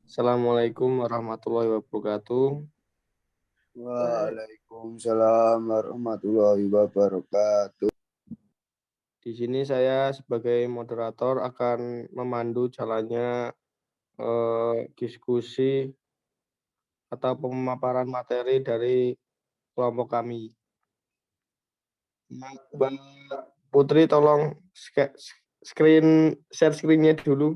Assalamualaikum warahmatullahi wabarakatuh. Waalaikumsalam warahmatullahi wabarakatuh. Di sini saya sebagai moderator akan memandu jalannya diskusi atau pemaparan materi dari kelompok kami. Mbak Putri, tolong share screen-nya dulu.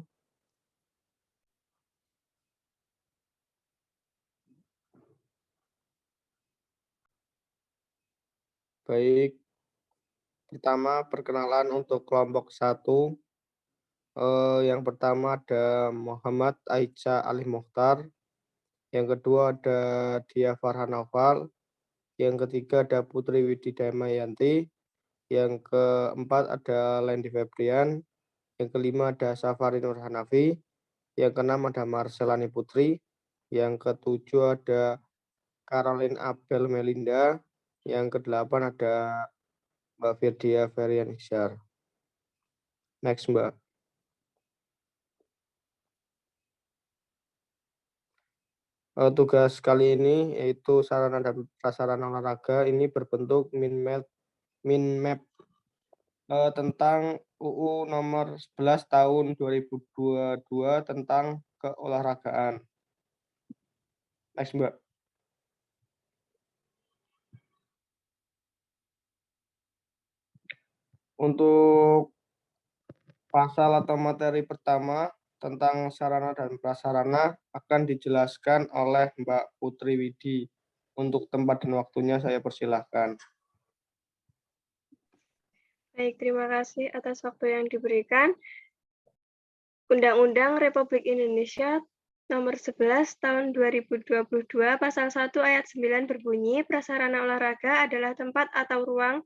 Baik, pertama perkenalan untuk kelompok 1. Yang pertama ada Muhammad Aicha Ali Mokhtar. Yang kedua ada Dia Farhan Naufal. Yang ketiga ada Putri Widi Damayanti. Yang keempat ada Lendi Febrian. Yang kelima ada Safari Nur Hanafi. Yang keenam ada Marcelani Putri. Yang ketujuh ada Caroline Abel Melinda. Yang kedelapan ada Mbak Firdia Ferian Isyar. Next, Mbak. Tugas kali ini yaitu sarana dan prasarana olahraga ini berbentuk min map tentang UU nomor 11 tahun 2022 tentang keolahragaan. Next, Mbak. Untuk pasal atau materi pertama tentang sarana dan prasarana akan dijelaskan oleh Mbak Putri Widi. Untuk tempat dan waktunya saya persilahkan. Baik, terima kasih atas waktu yang diberikan. Undang-Undang Republik Indonesia Nomor 11 Tahun 2022 Pasal 1 Ayat 9 berbunyi, prasarana olahraga adalah tempat atau ruang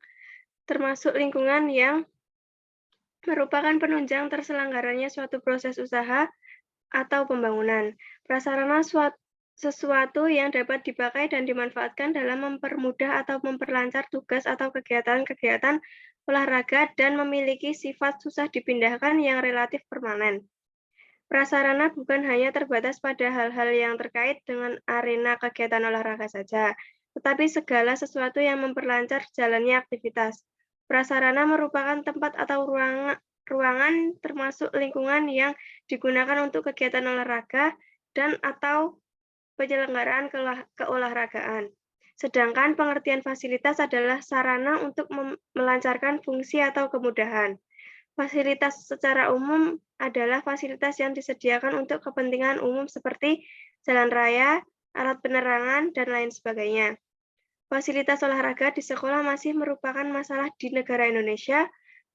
termasuk lingkungan yang merupakan penunjang terselenggaranya suatu proses usaha atau pembangunan. Prasarana sesuatu yang dapat dipakai dan dimanfaatkan dalam mempermudah atau memperlancar tugas atau kegiatan-kegiatan olahraga dan memiliki sifat susah dipindahkan yang relatif permanen. Prasarana bukan hanya terbatas pada hal-hal yang terkait dengan arena kegiatan olahraga saja, tetapi segala sesuatu yang memperlancar jalannya aktivitas. Prasarana merupakan tempat atau ruangan termasuk lingkungan yang digunakan untuk kegiatan olahraga dan atau penyelenggaraan keolahragaan. Sedangkan pengertian fasilitas adalah sarana untuk melancarkan fungsi atau kemudahan. Fasilitas secara umum adalah fasilitas yang disediakan untuk kepentingan umum seperti jalan raya, alat penerangan, dan lain sebagainya. Fasilitas olahraga di sekolah masih merupakan masalah di negara Indonesia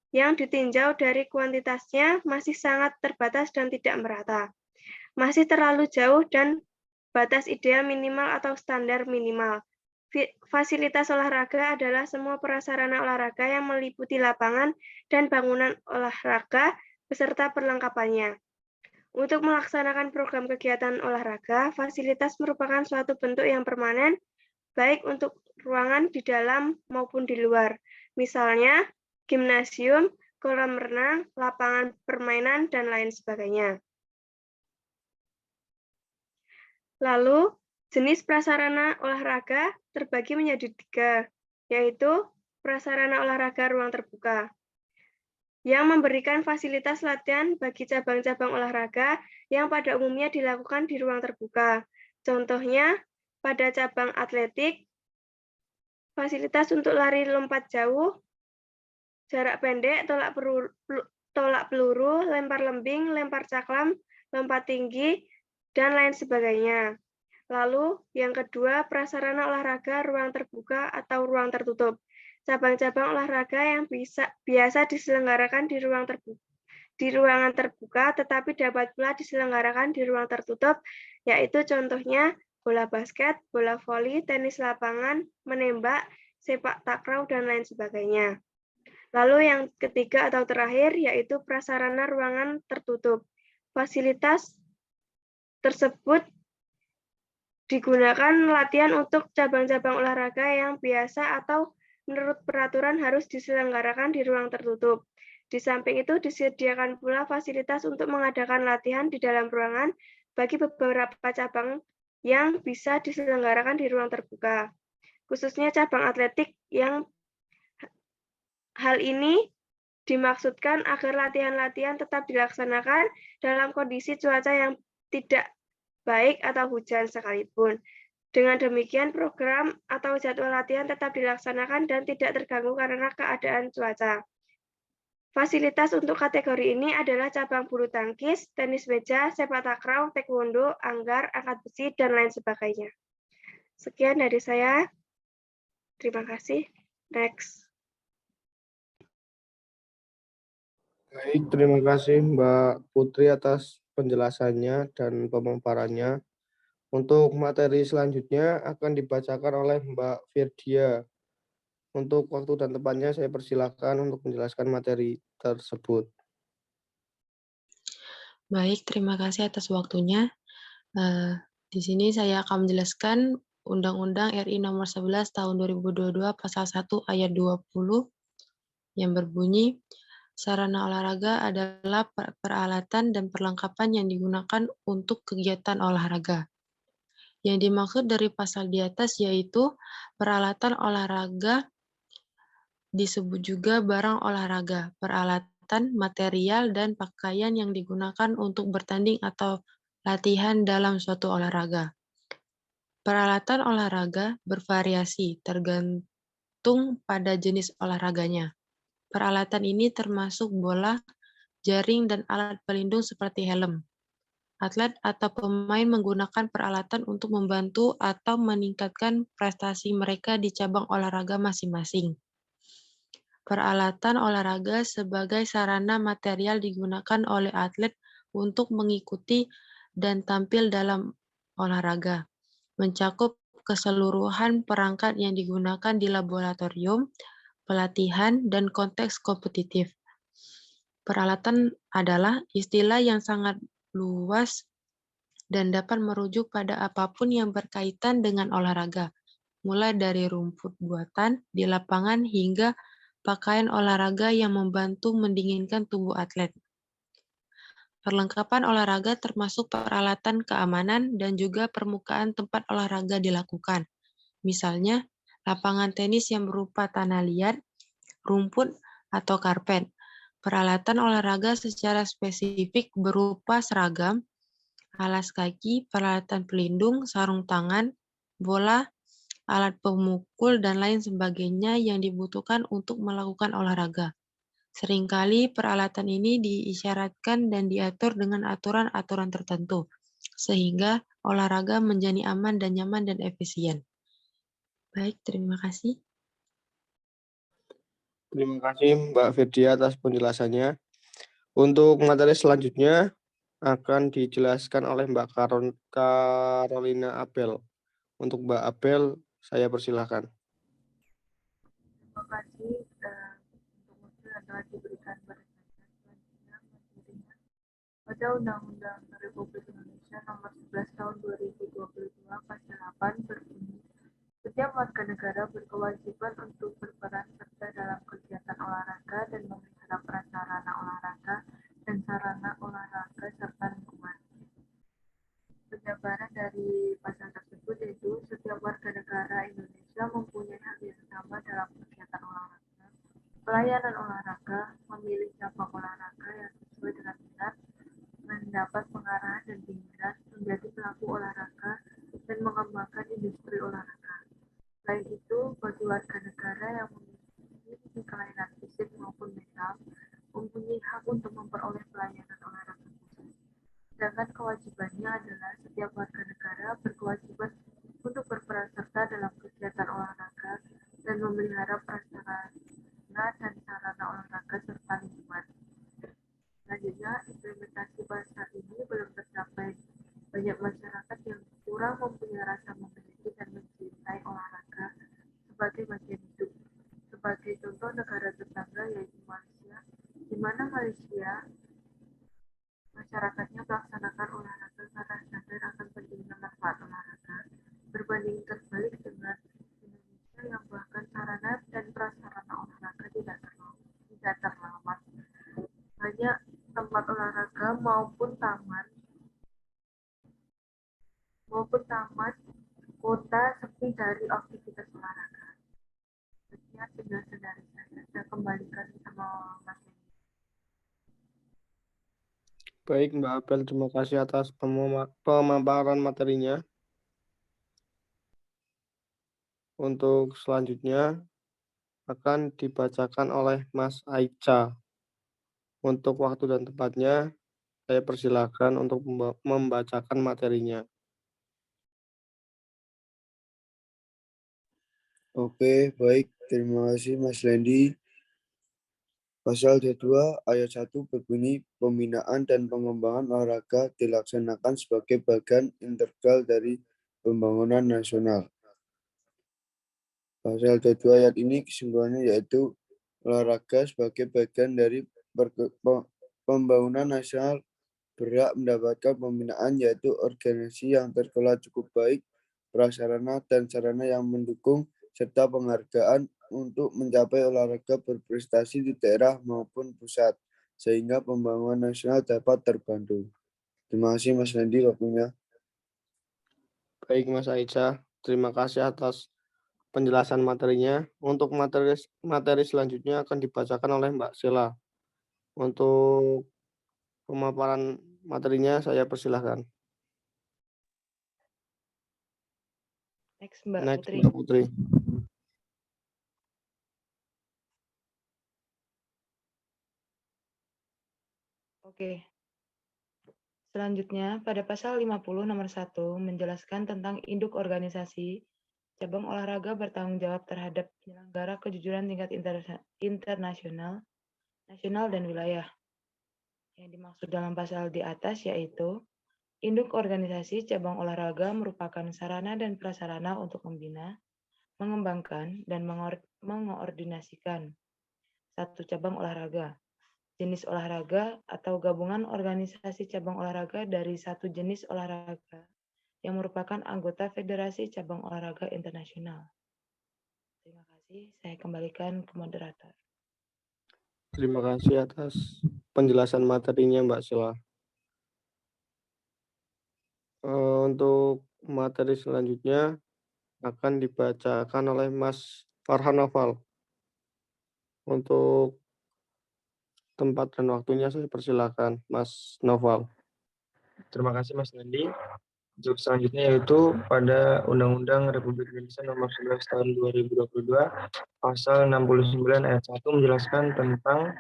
yang ditinjau dari kuantitasnya masih sangat terbatas dan tidak merata. Masih terlalu jauh dan batas ideal minimal atau standar minimal. Fasilitas olahraga adalah semua prasarana olahraga yang meliputi lapangan dan bangunan olahraga beserta perlengkapannya. Untuk melaksanakan program kegiatan olahraga, fasilitas merupakan suatu bentuk yang permanen, baik untuk ruangan di dalam maupun di luar. Misalnya, gimnasium, kolam renang, lapangan permainan, dan lain sebagainya. Lalu, jenis prasarana olahraga terbagi menjadi 3, yaitu prasarana olahraga ruang terbuka, yang memberikan fasilitas latihan bagi cabang-cabang olahraga yang pada umumnya dilakukan di ruang terbuka. Contohnya, pada cabang atletik, fasilitas untuk lari lompat jauh, jarak pendek, tolak peluru, lempar lembing, lempar cakram, lompat tinggi, dan lain sebagainya. Lalu, yang kedua, prasarana olahraga ruang terbuka atau ruang tertutup. Cabang-cabang olahraga yang biasa diselenggarakan di ruangan terbuka, tetapi dapat pula diselenggarakan di ruang tertutup, yaitu contohnya bola basket, bola voli, tenis lapangan, menembak, sepak takraw, dan lain sebagainya. Lalu yang ketiga atau terakhir, yaitu prasarana ruangan tertutup. Fasilitas tersebut digunakan latihan untuk cabang-cabang olahraga yang biasa atau menurut peraturan harus diselenggarakan di ruang tertutup. Di samping itu disediakan pula fasilitas untuk mengadakan latihan di dalam ruangan bagi beberapa cabang yang bisa diselenggarakan di ruang terbuka, khususnya cabang atletik yang hal ini dimaksudkan agar latihan-latihan tetap dilaksanakan dalam kondisi cuaca yang tidak baik atau hujan sekalipun. Dengan demikian, program atau jadwal latihan tetap dilaksanakan dan tidak terganggu karena keadaan cuaca. Fasilitas untuk kategori ini adalah cabang bulu tangkis, tenis meja, sepak takraw, taekwondo, anggar, angkat besi, dan lain sebagainya. Sekian dari saya. Terima kasih. Next. Baik, terima kasih Mbak Putri atas penjelasannya dan pemaparannya. Untuk materi selanjutnya akan dibacakan oleh Mbak Firdia. Untuk waktu dan tempatnya saya persilakan untuk menjelaskan materi tersebut. Baik, terima kasih atas waktunya. Di sini saya akan menjelaskan Undang-Undang RI Nomor 11 Tahun 2022 Pasal 1 Ayat 20 yang berbunyi, sarana olahraga adalah peralatan dan perlengkapan yang digunakan untuk kegiatan olahraga. Yang dimaksud dari pasal di atas yaitu peralatan olahraga disebut juga barang olahraga, peralatan, material, dan pakaian yang digunakan untuk bertanding atau latihan dalam suatu olahraga. Peralatan olahraga bervariasi tergantung pada jenis olahraganya. Peralatan ini termasuk bola, jaring, dan alat pelindung seperti helm. Atlet atau pemain menggunakan peralatan untuk membantu atau meningkatkan prestasi mereka di cabang olahraga masing-masing. Peralatan olahraga sebagai sarana material digunakan oleh atlet untuk mengikuti dan tampil dalam olahraga, mencakup keseluruhan perangkat yang digunakan di laboratorium, pelatihan, dan konteks kompetitif. Peralatan adalah istilah yang sangat luas dan dapat merujuk pada apapun yang berkaitan dengan olahraga, mulai dari rumput buatan di lapangan hingga pakaian olahraga yang membantu mendinginkan tubuh atlet. Perlengkapan olahraga termasuk peralatan keamanan dan juga permukaan tempat olahraga dilakukan. Misalnya, lapangan tenis yang berupa tanah liat, rumput, atau karpet. Peralatan olahraga secara spesifik berupa seragam, alas kaki, peralatan pelindung, sarung tangan, bola, alat pemukul, dan lain sebagainya yang dibutuhkan untuk melakukan olahraga. Seringkali peralatan ini diisyaratkan dan diatur dengan aturan-aturan tertentu, sehingga olahraga menjadi aman dan nyaman dan efisien. Baik, terima kasih. Terima kasih Mbak Firdia atas penjelasannya. Untuk materi selanjutnya akan dijelaskan oleh Mbak Carolina Abel. Untuk Mbak Abel, saya persilahkan. Terima kasih untuk waktu yang telah diberikan pada saya. Selanjutnya, materinya pada Undang-Undang Republik Indonesia Nomor 11 Tahun 2022 Pasal 8 berbunyi, setiap warga negara berkewajiban untuk berperan serta dalam kegiatan olahraga dan memelihara prasarana olahraga dan sarana olahraga serta lingkungan. Penjabaran dari pasal tersebut yaitu setiap warga negara Indonesia mempunyai hak yang sama dalam kegiatan olahraga, pelayanan olahraga, memilih cabang olahraga yang sesuai dengan minat, mendapat pengarahan dan bimbingan, menjadi pelaku olahraga, dan mengembangkan industri olahraga. Selain itu, bagi warga negara yang memiliki kelainan fisik maupun mental, mempunyai hak untuk memperoleh pelayanan olahraga khusus. Sedangkan kewajibannya adalah setiap warga negara berkewajiban untuk berperan serta dalam kegiatan olahraga dan memelihara prasarana dan sarana olahraga serta lingkungan. Selanjutnya, implementasi pasal ini belum tercapai. Banyak masyarakat yang kurang mempunyai rasa memiliki dan mencintai olahraga sebagai bagian hidup. Sebagai contoh negara tetangga yaitu Malaysia, di mana Malaysia masyarakatnya melaksanakan olahraga karena sadar akan pentingnya manfaat olahraga, berbanding terbalik dengan Indonesia yang bahkan sarana dan prasarana olahraga tidak terlamat. Banyak tempat olahraga maupun taman maupun taman kota sepi dari aktivitas olahraga. Sekian penjelasan dari saya kembalikan sama Mas Hendy. Baik, Mbak Apel, terima kasih atas pemaparan materinya. Untuk selanjutnya akan dibacakan oleh Mas Aicha. Untuk waktu dan tempatnya, saya persilakan untuk membacakan materinya. Oke, baik. Terima kasih Mas Lendi. Pasal 22 ayat 1 berbunyi pembinaan dan pengembangan olahraga dilaksanakan sebagai bagian integral dari pembangunan nasional. Pasal 22 ayat ini kesimpulannya yaitu olahraga sebagai bagian dari pembangunan nasional berhak mendapatkan pembinaan yaitu organisasi yang terkelola cukup baik, prasarana dan sarana yang mendukung, serta penghargaan untuk mencapai olahraga berprestasi di daerah maupun pusat, sehingga pembangunan nasional dapat terbantu. Terima kasih Mas Lendi waktunya. Baik, Mas Aicha, terima kasih atas penjelasan materinya. Untuk materi selanjutnya akan dibacakan oleh Mbak Sela. Untuk pemaparan materinya saya persilahkan. Next, Mbak Next, Putri. Mbak Putri. Oke. Selanjutnya, pada pasal 50 nomor 1 menjelaskan tentang induk organisasi cabang olahraga bertanggung jawab terhadap penyelenggara kejujuran tingkat internasional, nasional, dan wilayah. Yang dimaksud dalam pasal di atas yaitu induk organisasi cabang olahraga merupakan sarana dan prasarana untuk membina, mengembangkan, dan mengoordinasikan satu cabang olahraga, jenis olahraga, atau gabungan organisasi cabang olahraga dari satu jenis olahraga yang merupakan anggota Federasi Cabang Olahraga Internasional. Terima kasih, saya kembalikan ke moderator. Terima kasih atas penjelasan materinya, Mbak Sela. Untuk materi selanjutnya akan dibacakan oleh Mas Farhan Noval. Untuk tempat dan waktunya saya persilakan, Mas Noval. Terima kasih Mas Lendi. Untuk selanjutnya yaitu pada Undang-Undang Republik Indonesia Nomor 11 Tahun 2022, Pasal 69 Ayat 1 menjelaskan tentang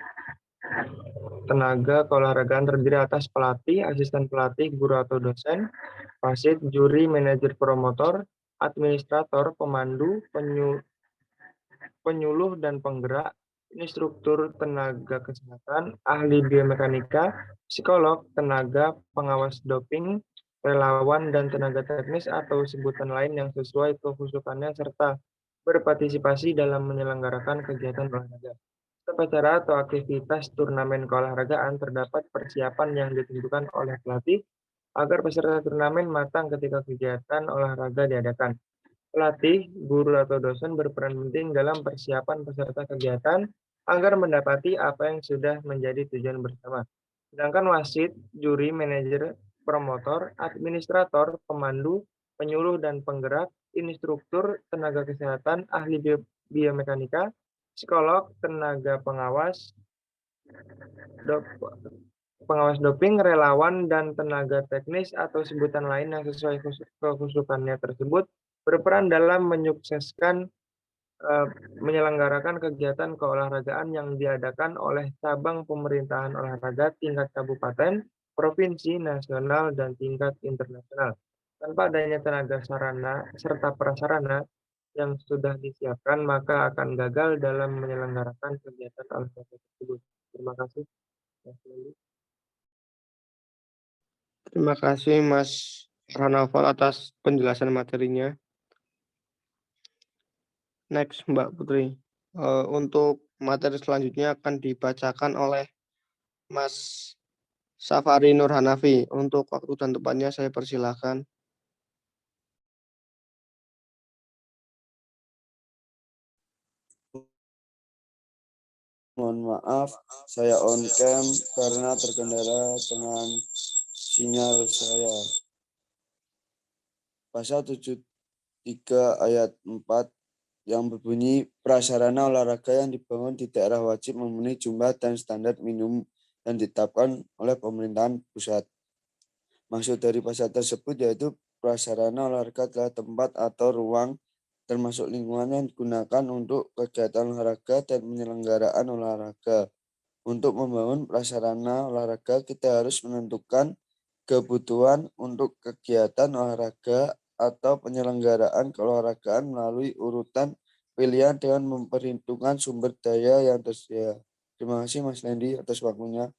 tenaga keolahragaan terdiri atas pelatih, asisten pelatih, guru atau dosen, wasit, juri, manajer promotor, administrator, pemandu, penyuluh dan penggerak, instruktur tenaga kesehatan, ahli biomekanika, psikolog, tenaga pengawas doping, relawan dan tenaga teknis atau sebutan lain yang sesuai kehususannya serta berpartisipasi dalam menyelenggarakan kegiatan olahraga. Upacara atau aktivitas turnamen keolahragaan terdapat persiapan yang ditentukan oleh pelatih agar peserta turnamen matang ketika kegiatan olahraga diadakan. Pelatih, guru atau dosen berperan penting dalam persiapan peserta kegiatan agar mendapati apa yang sudah menjadi tujuan bersama. Sedangkan wasit, juri, manajer, promotor, administrator, pemandu, penyuluh dan penggerak, instruktur, tenaga kesehatan, ahli biomekanika, psikolog, tenaga pengawas doping, relawan, dan tenaga teknis atau sebutan lain yang sesuai kehususannya tersebut berperan dalam menyukseskan menyelenggarakan kegiatan keolahragaan yang diadakan oleh cabang pemerintahan olahraga tingkat kabupaten, provinsi, nasional, dan tingkat internasional. Tanpa adanya tenaga sarana serta prasarana yang sudah disiapkan, maka akan gagal dalam menyelenggarakan kegiatan olahraga tersebut. Terima kasih. Terima kasih Mas Farhan Noval atas penjelasan materinya. Next, Mbak Putri. Untuk materi selanjutnya akan dibacakan oleh Mas Safari Nur Hanafi. Untuk waktu dan tempatnya saya persilahkan. Mohon maaf, saya on cam karena terkendala dengan sinyal saya. pasal 73 ayat 4 yang berbunyi prasarana olahraga yang dibangun di daerah wajib memenuhi jumlah dan standar minimum yang ditetapkan oleh pemerintahan pusat. Maksud dari pasal tersebut yaitu prasarana olahraga adalah tempat atau ruang termasuk lingkungan yang digunakan untuk kegiatan olahraga dan penyelenggaraan olahraga. Untuk membangun prasarana olahraga, kita harus menentukan kebutuhan untuk kegiatan olahraga atau penyelenggaraan keolahragaan melalui urutan pilihan dengan memperhitungkan sumber daya yang tersedia. Terima kasih Mas Lendi atas waktunya.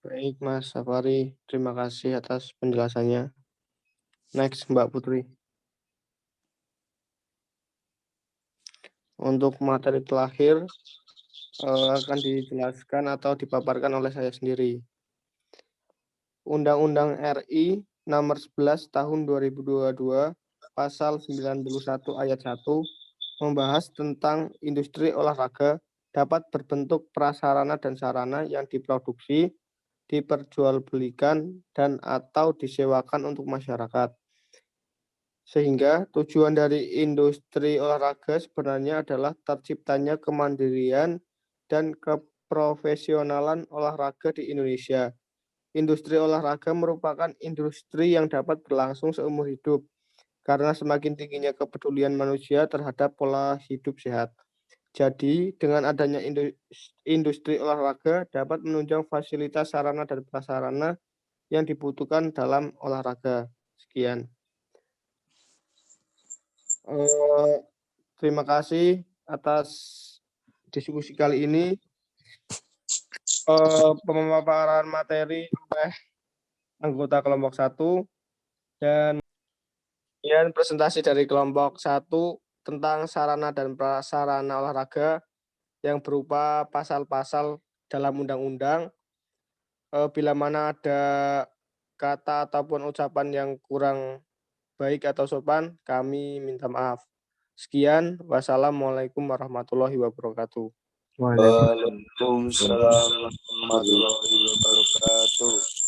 Baik, Mas Safari. Terima kasih atas penjelasannya. Next, Mbak Putri. Untuk materi terakhir akan dijelaskan atau dipaparkan oleh saya sendiri. Undang-Undang RI Nomor 11 Tahun 2022 Pasal 91 Ayat 1 membahas tentang industri olahraga dapat berbentuk prasarana dan sarana yang diproduksi, diperjualbelikan, dan atau disewakan untuk masyarakat. Sehingga tujuan dari industri olahraga sebenarnya adalah terciptanya kemandirian dan keprofesionalan olahraga di Indonesia. Industri olahraga merupakan industri yang dapat berlangsung seumur hidup karena semakin tingginya kepedulian manusia terhadap pola hidup sehat. Jadi, dengan adanya industri olahraga dapat menunjang fasilitas sarana dan prasarana yang dibutuhkan dalam olahraga. Sekian. Terima kasih atas diskusi kali ini. Pemaparan materi oleh anggota kelompok 1 dan presentasi dari kelompok 1 tentang sarana dan prasarana olahraga yang berupa pasal-pasal dalam undang-undang. Bila mana ada kata ataupun ucapan yang kurang baik atau sopan, kami minta maaf. Sekian, wassalamualaikum warahmatullahi wabarakatuh. Waalaikumsalam warahmatullahi wabarakatuh.